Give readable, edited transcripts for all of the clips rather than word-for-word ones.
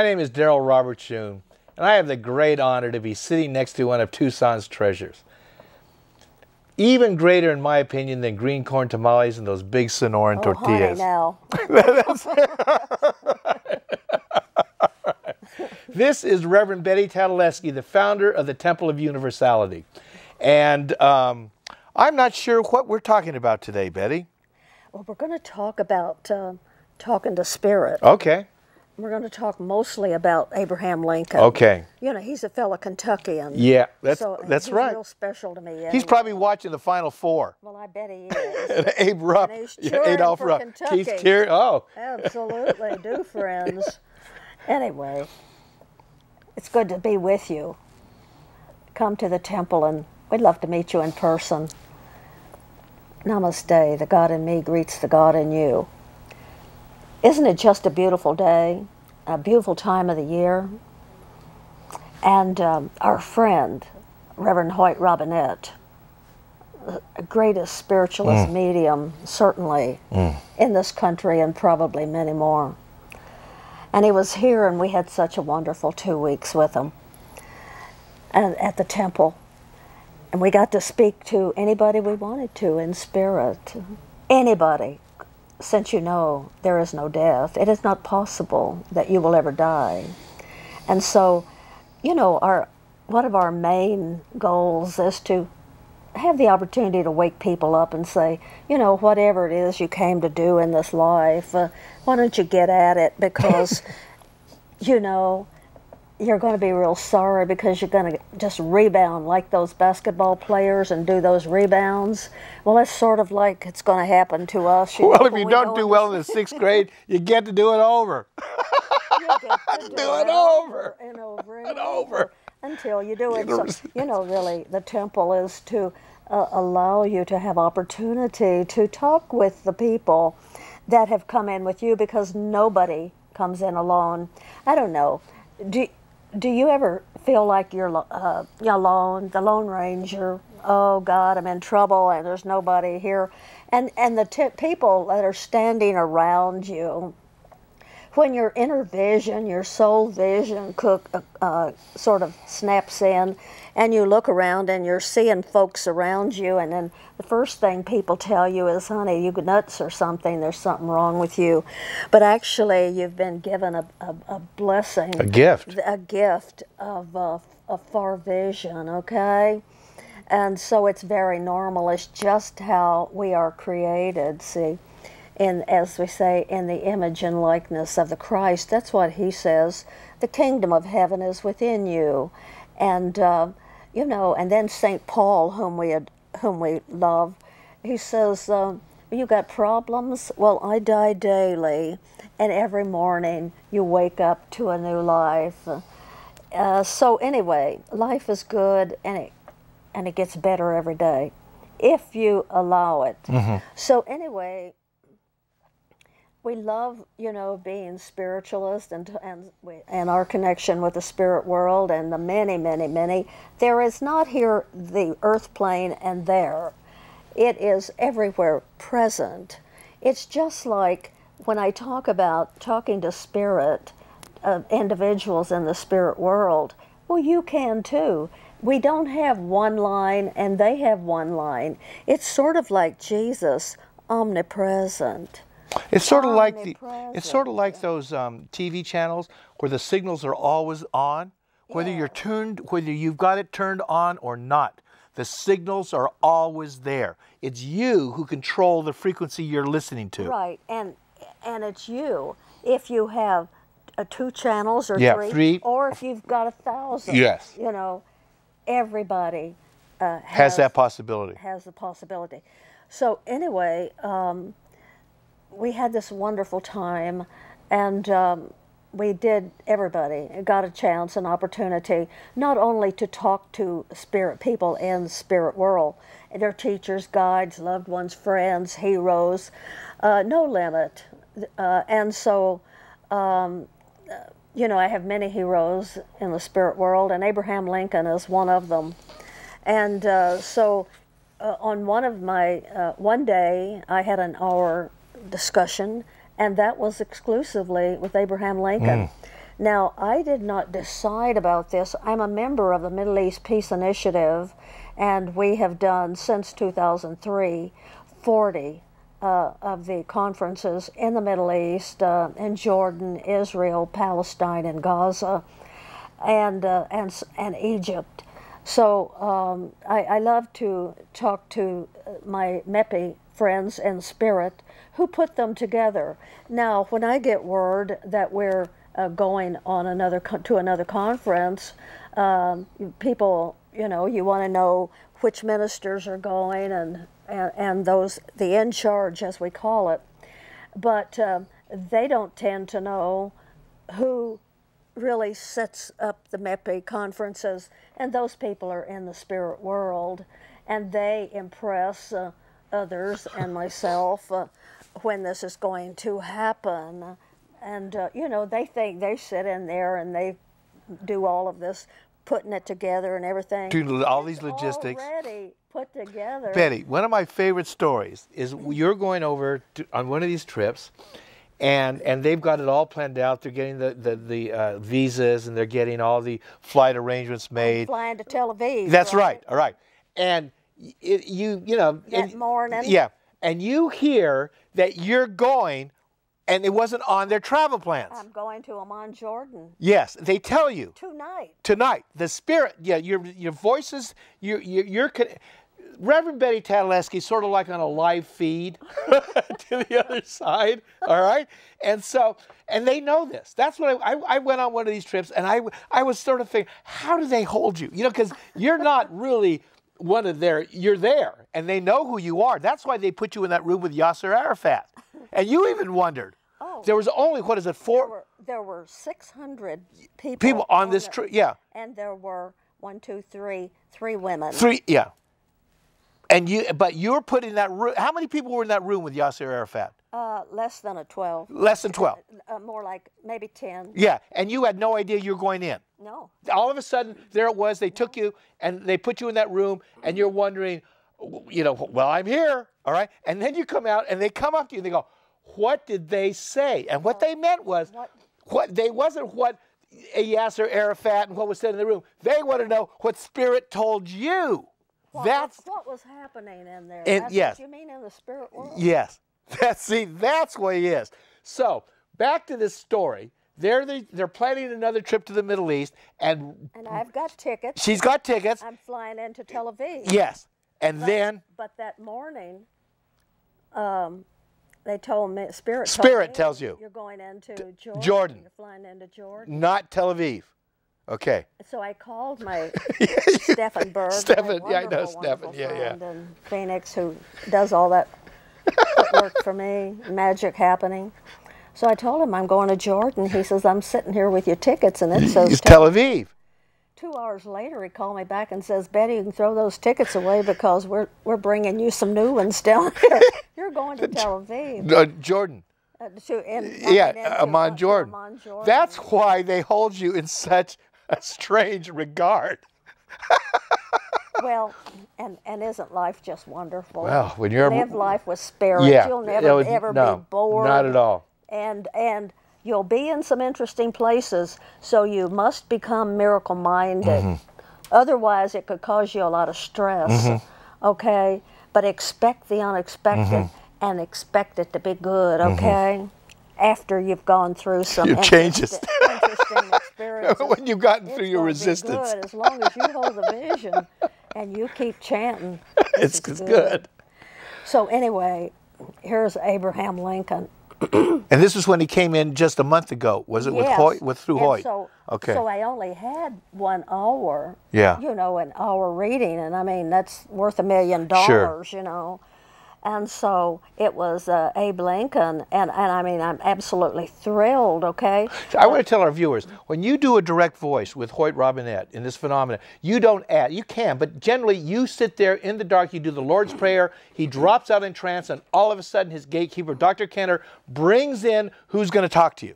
My name is Darrell Robert June, and I have the great honor to be sitting next to one of Tucson's treasures. Even greater, in my opinion, than green corn tamales and those big Sonoran tortillas. Now. This is Reverend Betty Tatalajski, the founder of the Temple of Universality. And I'm not sure what we're talking about today, Betty. Well, we're going to talk about talking to spirit. Okay. We're going to talk mostly about Abraham Lincoln. Okay. You know, he's a fellow Kentuckian. Yeah, that's he's right. Real special to me. He's probably watching the Final Four. Well, I bet he is. And Abe Rupp, And he's cheering Adolph for Rupp, Kentucky. Keith Keir. Oh. Absolutely, do friends. Anyway, it's good to be with you. Come to the temple, and we'd love to meet you in person. Namaste. The God in me greets the God in you. Isn't it just a beautiful day, a beautiful time of the year? And our friend, Reverend Hoyt Robinette, the greatest spiritualist medium, certainly, in this country and probably many more. And he was here, and we had such a wonderful 2 weeks with him and at the temple. And we got to speak to anybody we wanted to in spirit. Anybody. Since you know there is no death, it is not possible that you will ever die. And so, you know, one of our main goals is to have the opportunity to wake people up and say, you know, whatever it is you came to do in this life, why don't you get at it? Because, you know, you're going to be real sorry because you're going to just rebound like those basketball players and do those rebounds. Well, that's sort of like it's going to happen to us. Well, if you don't do well in the 6th grade, you get to do it over. You get to do it over and over and over until you do it. So, you know, really, the temple is to allow you to have opportunity to talk with the people that have come in with you, because nobody comes in alone. I don't know. Do you ever feel like you're alone, the Lone Ranger? Oh God, I'm in trouble and there's nobody here. And the people that are standing around you, when your inner vision, your soul vision sort of snaps in, and you look around and you're seeing folks around you, and then the first thing people tell you is, honey, you nuts or something, there's something wrong with you. But actually you've been given a blessing. A gift. A gift of a far vision, okay? And so it's very normal. It's just how we are created, see. And as we say, in the image and likeness of the Christ. That's what he says. The kingdom of heaven is within you. And, you know, and then St. Paul, whom we love, he says, you got problems? Well, I die daily, and every morning you wake up to a new life. So anyway, life is good, and it gets better every day, if you allow it. So anyway, we love, you know, being spiritualist and our connection with the spirit world and the many, many, many. There is not here the earth plane and there. It is everywhere present. It's just like when I talk about talking to spirit, individuals in the spirit world, well, you can too. We don't have one line and they have one line. It's sort of like Jesus, omnipresent. It's sort of like those TV channels where the signals are always on, whether you've got it turned on or not. The signals are always there. It's you who control the frequency you're listening to. Right, and it's you if you have 2 channels or 3, or if you've got 1,000. Yes. You know, everybody has that possibility. Has the possibility. So anyway. We had this wonderful time, and everybody got a chance, an opportunity, not only to talk to spirit people in the spirit world, their teachers, guides, loved ones, friends, heroes, no limit. And so, you know, I have many heroes in the spirit world, and Abraham Lincoln is one of them. And so on one day, I had an hour discussion, and that was exclusively with Abraham Lincoln. Now, I did not decide about this. I'm a member of the Middle East Peace Initiative, and we have done, since 2003, 40 of the conferences in the Middle East, in Jordan, Israel, Palestine, and Gaza, and Egypt. So I love to talk to my MEPI friends in spirit who put them together. Now, when I get word that we're going on to another conference, people, you know, you want to know which ministers are going and those, the in charge, as we call it. But they don't tend to know who really sets up the MEPI conferences, and those people are in the spirit world, and they impress others and myself when this is going to happen. And, you know, they think they sit in there and they do all of this, putting it together and everything. Do all these logistics. Already put together. Betty, one of my favorite stories is you're going over on one of these trips, and they've got it all planned out. They're getting the visas, and they're getting all the flight arrangements made. I'm flying to Tel Aviv. That's right. All right. And you know. That morning. Yeah. And you hear that you're going, and it wasn't on their travel plans. I'm going to Amman, Jordan. Yes, they tell you. Tonight. Tonight. The spirit, yeah, your voices, you're Reverend Betty Tatalajski is sort of like on a live feed to the other side, all right? And so, and they know this. That's what I went on one of these trips, and I was sort of thinking, how do they hold you? You know, because you're not really one of their, you're there, and they know who you are. That's why they put you in that room with Yasser Arafat. And you even wondered. Oh. There was only, what is it, There were 600 people. People on this trip, yeah. And there were 3 women. 3, yeah. And but you're put in that room. How many people were in that room with Yasser Arafat? Less than 12. Less than 12. More like maybe 10. Yeah, and you had no idea you were going in. No. All of a sudden, there it was. They took you and they put you in that room, and you're wondering, you know, well, I'm here, all right? And then you come out, and they come up to you, and they go, what did they say? And what they meant was, wasn't what Yasser Arafat and what was said in the room. They want to know what Spirit told you. What was happening in there. Yes. What you mean in the spirit world? Yes. That's what he is. So, back to this story. They're planning another trip to the Middle East, and I've got tickets. She's got tickets. I'm flying into Tel Aviv. Yes. But that morning, they told me, Spirit tells you. You're going into Jordan. Jordan. You're flying into Jordan. Not Tel Aviv. Okay. So I called my Stephen Berg, I know Stephen. Yeah. In Phoenix, who does all that work for me, magic happening. So I told him I'm going to Jordan. He says, I'm sitting here with your tickets, and it says it's Tel Aviv. 2 hours later, he called me back and says, Betty, you can throw those tickets away because we're bringing you some new ones down here. You're going to Tel Aviv. Jordan. Amman, Jordan. That's why they hold you in such a strange regard. Well, and isn't life just wonderful? Well, when you're live life with spirit, you'll never ever be bored. Not at all. And you'll be in some interesting places, so you must become miracle-minded. Mm-hmm. Otherwise, it could cause you a lot of stress. Mm-hmm. Okay, but expect the unexpected and expect it to be good. Okay. After you've gone through some interesting experiences. When you've gotten through your resistance. Good, as long as you hold the vision and you keep chanting. It's good. So anyway, here's Abraham Lincoln. And this is when he came in just a month ago, was it? Yes. Through Hoyt? Okay. So I only had 1 hour. Yeah. You know, an hour reading, and I mean that's worth $1 million. Sure. You know. And so it was Abe Lincoln, and I mean, I'm absolutely thrilled, okay? I want to tell our viewers, when you do a direct voice with Hoyt Robinette in this phenomenon, you don't add, you can, but generally you sit there in the dark, you do the Lord's Prayer, he drops out in trance, and all of a sudden his gatekeeper, Dr. Kenner, brings in who's going to talk to you.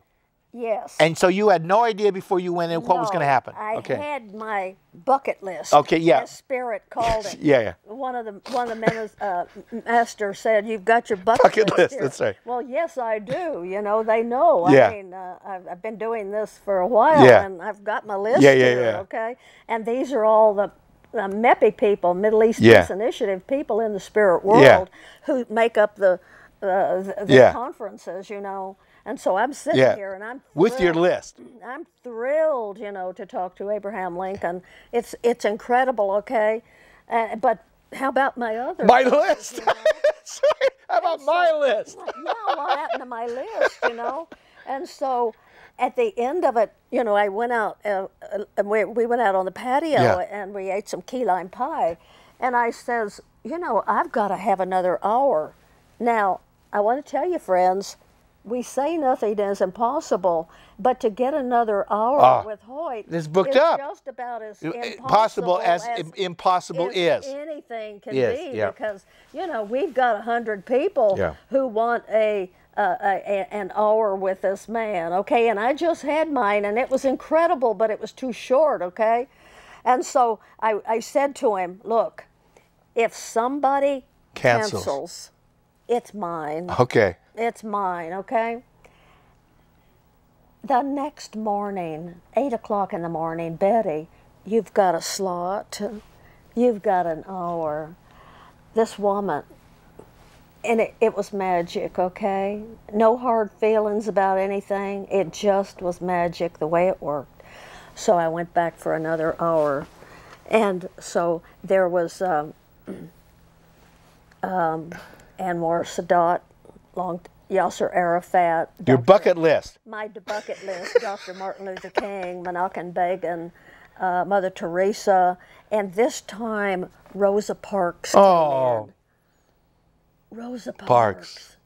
Yes. And so you had no idea before you went in what was going to happen. I had my bucket list. Okay, yeah. As Spirit called it. Yeah. One of the masters said, "You've got your bucket list here." That's right. Well, yes, I do. You know, they know. Yeah. I mean, I've been doing this for a while, and I've got my list here. Okay, and these are all the MEPI people, Middle East Peace Initiative people in the spirit world, who make up the conferences. You know. And so I'm sitting here, and I'm thrilled. With your list. I'm thrilled, you know, to talk to Abraham Lincoln. It's incredible, okay? But how about my other list? You know? Sorry, how about my list? Yeah, what happened to my list, you know? And so at the end of it, you know, I went out, and we went out on the patio, and we ate some key lime pie. And I says, you know, I've got to have another hour. Now, I want to tell you, friends, we say nothing is impossible, but to get another hour with Hoyt is booked up. Just about as impossible as impossible is. Anything can be, because, you know, we've got 100 people who want an hour with this man, okay? And I just had mine, and it was incredible, but it was too short, okay? And so I said to him, look, if somebody cancels, it's mine. Okay. It's mine, okay? The next morning, 8 o'clock in the morning, Betty, you've got a slot. You've got an hour. This woman, and it was magic, okay? No hard feelings about anything. It just was magic the way it worked. So I went back for another hour. And so there was Anwar Sadat, Yasser Arafat. Your bucket list. My bucket list, Dr. Martin Luther King, Menachem Begin, Mother Teresa, and this time Rosa Parks came in. Rosa Parks.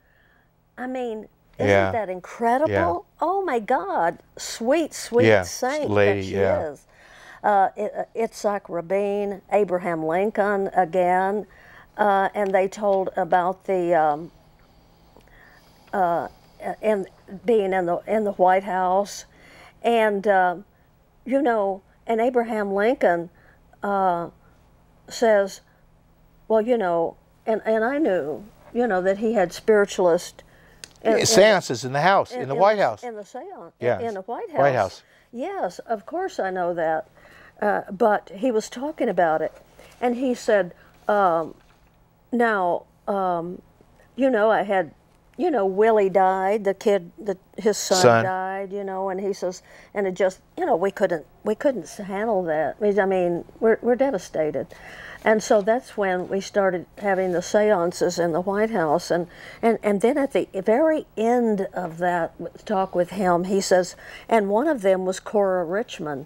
I mean, isn't that incredible? Yeah. Oh my God, sweet saint lady, that she is. Itzhak Rabin, Abraham Lincoln again, and they told about the being in the White House, and you know, and Abraham Lincoln says, well, you know, and I knew, you know, that he had spiritualist seances in the house, in the White House. In the seance, yeah, in the White House. White House. Yes, of course I know that, but he was talking about it, and he said, now, you know, I had. You know, Willie died. The kid, his son died. You know, and he says, and it just, you know, we couldn't handle that. I mean, we're devastated, and so that's when we started having the seances in the White House, and then at the very end of that talk with him, he says, and one of them was Cora Richmond.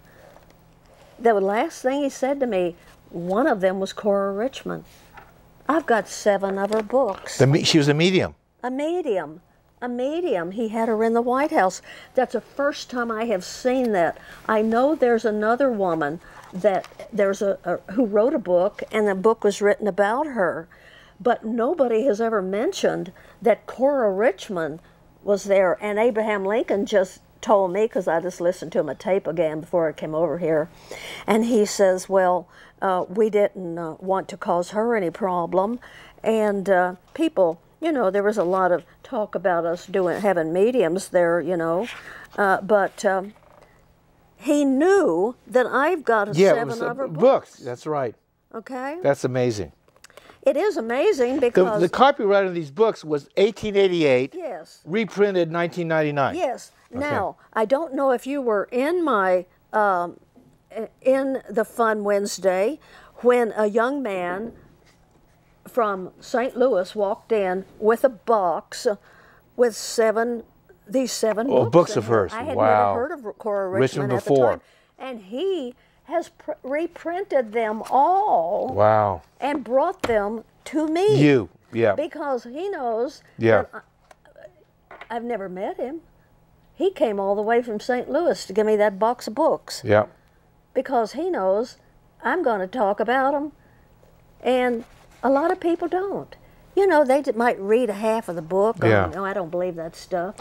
The last thing he said to me, one of them was Cora Richmond. I've got 7 of her books. She was a medium. A medium. He had her in the White House. That's the first time I have seen that. I know there's another woman that who wrote a book, and the book was written about her, but nobody has ever mentioned that Cora Richmond was there. And Abraham Lincoln just told me, because I just listened to him a tape again before I came over here, and he says, well, we didn't want to cause her any problem, and people. You know, there was a lot of talk about us having mediums there, you know, but he knew that I've got 7 of her books. That's right. Okay. That's amazing. It is amazing because the copyright of these books was 1888. Yes. Reprinted 1999. Yes. Okay. Now, I don't know if you were in my in the Fun Wednesday when a young man from St. Louis walked in with a box with these 7 books of hers. I had never heard of Cora Richmond at the time. And he has reprinted them all. Wow. And brought them to me. Yeah. Because he knows that I've never met him. He came all the way from St. Louis to give me that box of books. Yeah. Because he knows I'm going to talk about them. And a lot of people don't. You know, they might read a half of the book. Yeah. No, I don't believe that stuff.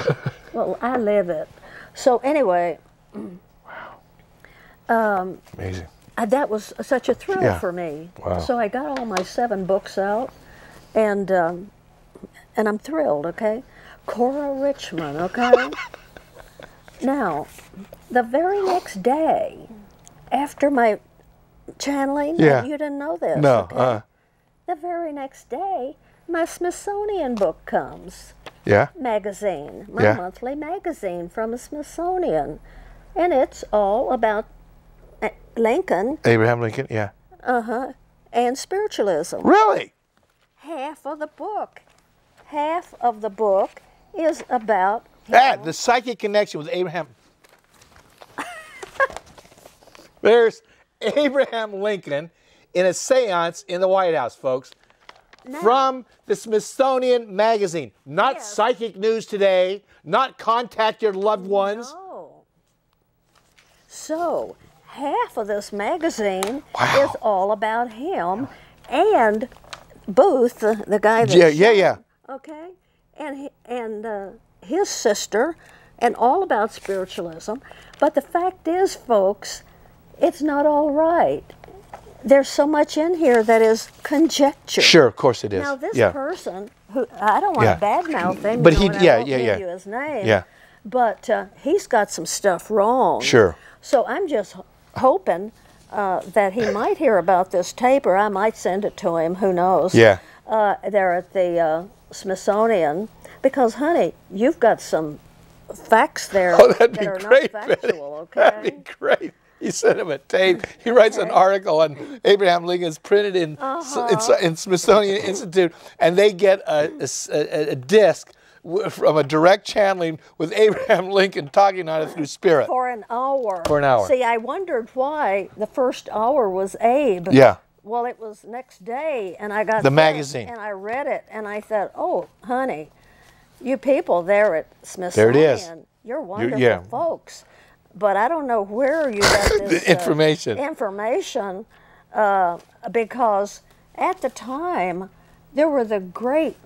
Well, I live it. So anyway, Amazing. that was such a thrill Yeah. for me. Wow. So I got all my 7 books out, and I'm thrilled. Okay, Cora Richmond. Okay. Now, the very next day, after my channeling, Yeah. you didn't know this. No. Okay? The very next day, my Smithsonian book comes. Yeah. Magazine, my Yeah. monthly magazine from the Smithsonian, and it's all about Lincoln, Abraham Lincoln. Yeah. and spiritualism. Really? Half of the book is about That the psychic connection with Abraham. There's Abraham Lincoln in a seance in the White House, folks. From the Smithsonian Magazine. Not Yes. Psychic News Today, not Contact Your Loved Ones. No. So half of this magazine Wow. is all about him and Booth, the guy that Yeah. okay, and his sister, and all about spiritualism. But the fact is, folks, it's not all right. There's so much in here that is conjecture. Sure, of course it is. Now this yeah. person, who I don't want Yeah. to badmouth him, But you he- know, and yeah, I won't yeah, give yeah. you his name. Yeah. But he's got some stuff wrong. Sure. So I'm just hoping that he might hear about this tape, or I might send it to him. Who knows? Yeah. There at the Smithsonian, because honey, you've got some facts there Oh, that'd that be are great, not Betty. factual. Okay. That'd be great. You sent him a tape. He writes an article on Abraham Lincoln. It's printed in Smithsonian Institute, and they get a disc from a direct channeling with Abraham Lincoln talking on it through spirit. For an hour. For an hour. See, I wondered why the first hour was Abe. Yeah. Well, it was next day, and I got The this, magazine. and I read it, and I thought, oh, honey, you people there at There Smithsonian, it is. you're wonderful yeah. folks. But I don't know where you got this The information. information, because at the time, there were the great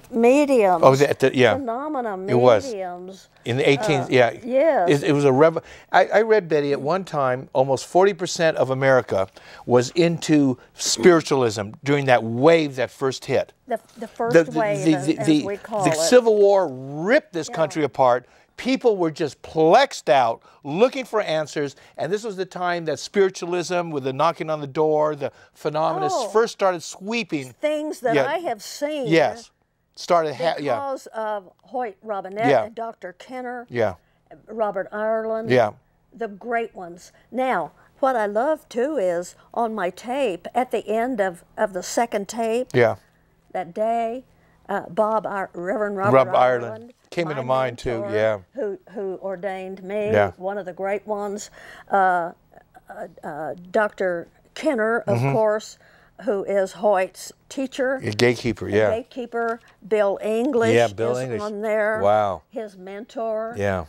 mediums. Oh, yeah. Phenomena It was. mediums. In the 18th, yeah. Yes. It was a I read, Betty, at one time, almost 40% of America was into spiritualism during that wave that first hit. The first wave, as we call the it. Civil War ripped this country apart. People were just plexed out, looking for answers, and this was the time that spiritualism, with the knocking on the door, the phenomena first started sweeping. Things that Yeah. I have seen. Yes, started. Because of Hoyt Robinette Yeah. and Dr. Kenner, Yeah, Robert Ireland, yeah. the great ones. Now, what I love too is on my tape, at the end of the second tape, Yeah. that day, Reverend Rob Robert Ireland came my into mind too, mentor, yeah. Who ordained me, Yeah. one of the great ones. Dr. Kenner, of course, who is Hoyt's teacher. A gatekeeper, yeah. Gatekeeper. Bill English Yeah, Bill is English. on there. Wow. His mentor. Yeah.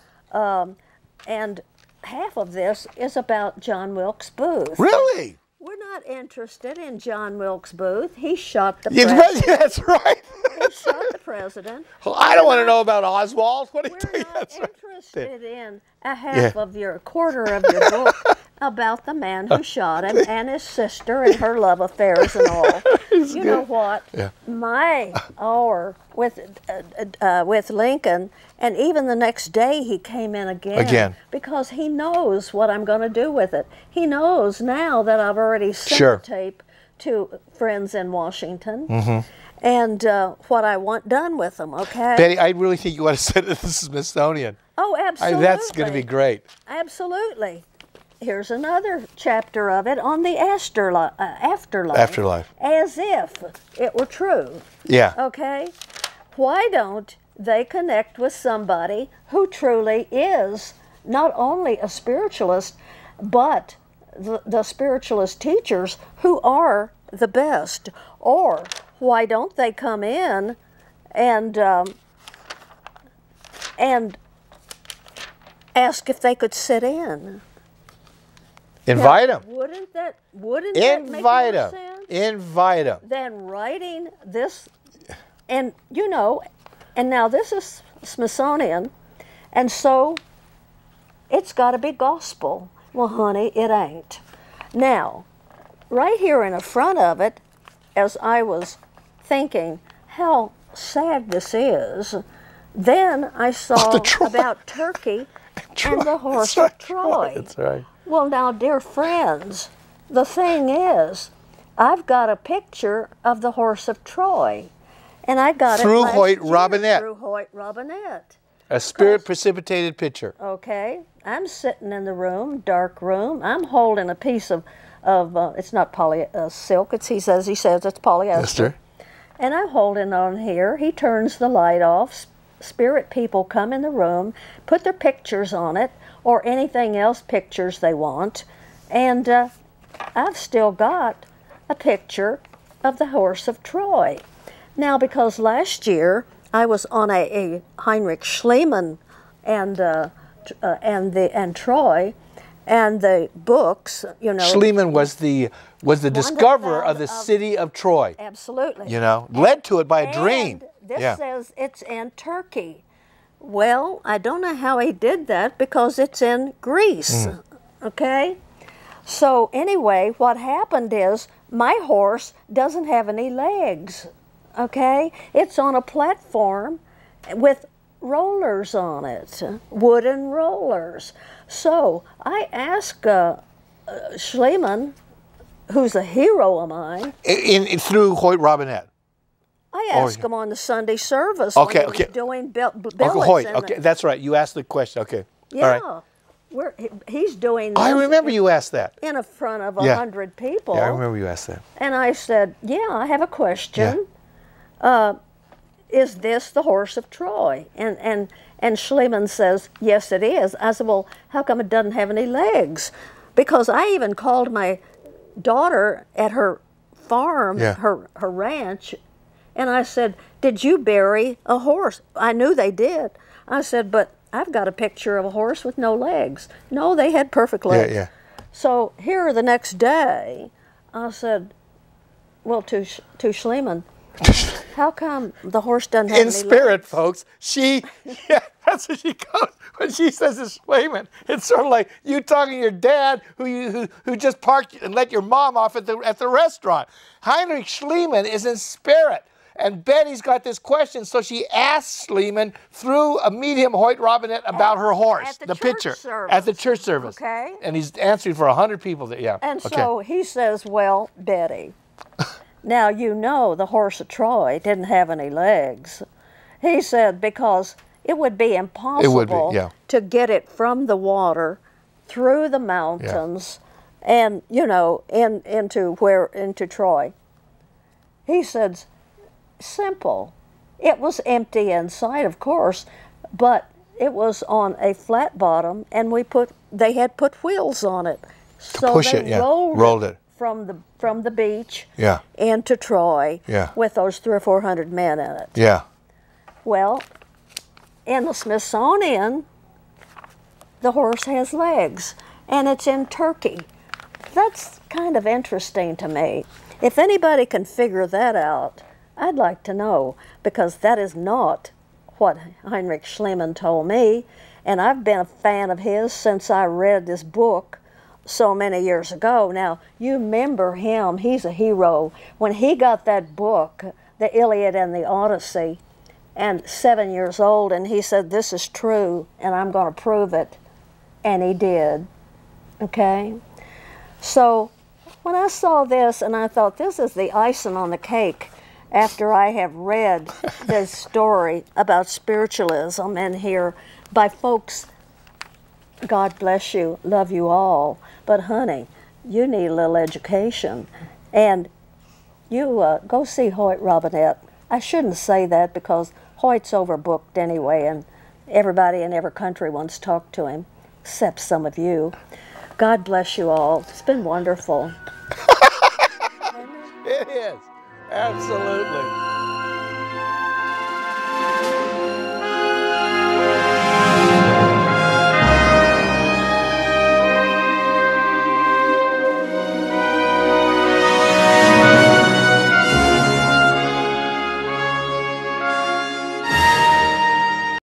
And half of this is about John Wilkes Booth. Really? We're not interested in John Wilkes Booth. He shot the Yeah, president. that's right. He shot the president. Well, I don't want to know about Oswald. What are you We're doing? not That's right. interested in a half of your quarter of your book about the man who shot him and his sister and her love affairs and all. You know what? Yeah. My hour with Lincoln, and even the next day he came in again. Because he knows what I'm going to do with it. He knows now that I've already sent Sure. the tape to friends in Washington. And what I want done with them, okay? Betty, I really think you ought to send it to the Smithsonian. Oh, absolutely. That's going to be great. Absolutely. Here's another chapter of it on the afterlife. Afterlife. As if it were true. Yeah. Okay? Why don't they connect with somebody who truly is not only a spiritualist, but the spiritualist teachers who are the best? Or why don't they come in and ask if they could sit in? Invite them. Wouldn't that make Invite more them. sense Invite them. than writing this? And you know, and now this is Smithsonian, And so it's got to be gospel. Well, honey, it ain't. Now, right here in the front of it, as I was thinking how sad this is, then I saw about Turkey and the horse of Troy. That's right. Well, now, dear friends, the thing is, I've got a picture of the horse of Troy, and I got through it last Hoyt year Robinette. through Hoyt Robinette. A spirit-precipitated picture. Okay, I'm sitting in the room, dark room. I'm holding a piece of it's not silk. He says it's polyester. And I'm holding on here. He turns the light off. Spirit people come in the room, put their pictures on it, or anything else pictures they want, and I've still got a picture of the horse of Troy. Now, because last year I was on a Heinrich Schliemann and Troy, and the books, you know. Schliemann was the discoverer of the city of Troy. Absolutely. You know, led to it by a dream. This says it's in Turkey. Well, I don't know how he did that because it's in Greece. Okay? So anyway, what happened is my horse doesn't have any legs. Okay? It's on a platform with rollers on it, wooden rollers. So I asked Schliemann, who's a hero of mine, through Hoyt Robinette. I asked him on the Sunday service when he was doing billets. Hoyt, that's right. You asked the question. Okay. Yeah. All right. He's doing this. I remember you asked that. In front of 100 people. Yeah, I remember you asked that. And I said, yeah, I have a question. Yeah. Is this the horse of Troy? And Schliemann says, yes, it is. I said, well, how come it doesn't have any legs? Because I even called my daughter at her farm, her ranch, and I said, did you bury a horse? I knew they did. I said, but I've got a picture of a horse with no legs. No, they had perfect legs. Yeah. So here the next day, I said, well, to Schliemann, how come the horse doesn't have any legs? In spirit, folks, that's what she goes. When she says it's Schliemann, it's sort of like you talking to your dad who just parked and let your mom off at the restaurant. Heinrich Schliemann is in spirit. And Betty's got this question, so she asks Schliemann through a medium Hoyt Robinette about her horse, the picture, at the church service. Okay. And he's answering for 100 people. And so he says, well, Betty, now you know the horse of Troy didn't have any legs. He said because it would be impossible to get it from the water through the mountains and, you know, into Troy. He said, simple. It was empty inside, of course, but it was on a flat bottom, and they had put wheels on it, so they rolled it from the beach into Troy with those 300 or 400 men in it. Yeah. Well, in the Smithsonian, the horse has legs, and it's in Turkey. That's kind of interesting to me. If anybody can figure that out, I'd like to know, because that is not what Heinrich Schliemann told me, and I've been a fan of his since I read this book so many years ago. Now, you remember him, he's a hero. When he got that book, the Iliad and the Odyssey, and 7 years old, and he said, this is true, and I'm going to prove it, and he did, okay? So, when I saw this, and I thought, this is the icing on the cake, after I have read this story about spiritualism and here by folks, God bless you, love you all, but honey, you need a little education. And you go see Hoyt Robinette. I shouldn't say that because Hoyt's overbooked anyway, and everybody in every country wants to talk to him, except some of you. God bless you all. It's been wonderful. It is. Absolutely.